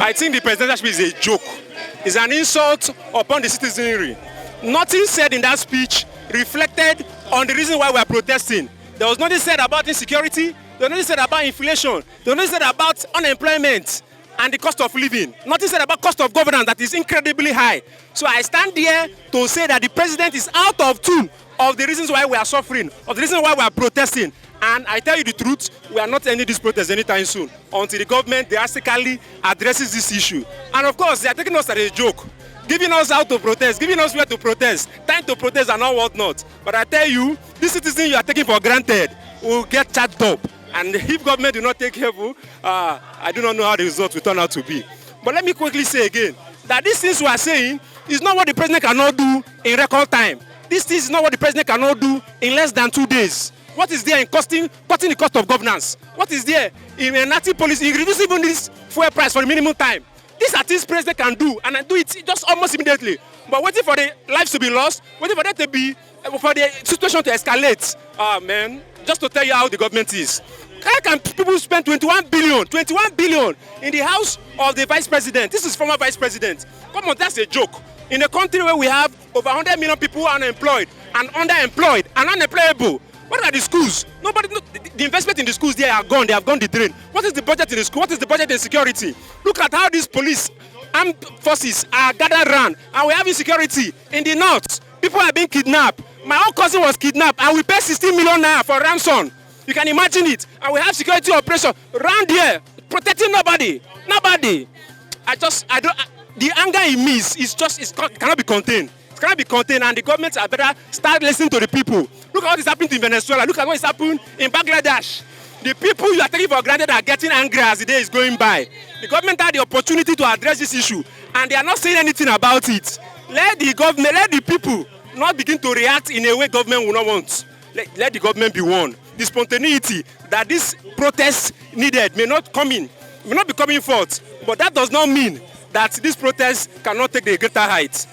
I think the presidential speech is a joke. It's an insult upon the citizenry. Nothing said in that speech reflected on the reason why we are protesting. There was nothing said about insecurity. There was nothing said about inflation. There was nothing said about unemployment and the cost of living. Nothing said about cost of governance that is incredibly high. So I stand here to say that the president is out of tune of the reasons why we are suffering, of the reasons why we are protesting. And I tell you the truth, we are not ending this protest anytime soon until the government drastically addresses this issue. And of course, they are taking us as a joke, giving us how to protest, giving us where to protest, time to protest and all whatnot. But I tell you, this citizen you are taking for granted will get charged up. And if government do not take careful, I do not know how the result will turn out to be. But let me quickly say again, that these things we are saying is not what the president cannot do in record time. This is not what the president cannot do in less than 2 days. What is there in cutting the cost of governance? What is there in enacting policy, in reducing even this fuel price for the minimum time? These are things president can do, and I do it just almost immediately. But waiting for the lives to be lost, waiting for that to be, for the situation to escalate, man, just to tell you how the government is. How can people spend 21 billion in the house of the vice president? This is former vice president. Come on, that's a joke. In a country where we have over 100 million people unemployed and underemployed and unemployable, what are the schools? The investment in the schools there are gone. They have gone the drain. What is the budget in the school? What is the budget in security? Look at how these police armed forces are gathered around, and we have insecurity in the north. People are being kidnapped. My own cousin was kidnapped, and we pay 16 million naira for ransom. You can imagine it. And we have security operation around here protecting nobody. Nobody. The anger in me cannot be contained. It cannot be contained, and the government are better start listening to the people. Look at what is happening in Venezuela. Look at what is happening in Bangladesh. The people you are taking for granted are getting angry as the day is going by. The government had the opportunity to address this issue, and they are not saying anything about it. Let the people not begin to react in a way government will not want. Let the government be one. The spontaneity that this protest needed may not be coming forth, but that does not mean that this protest cannot take the greater heights.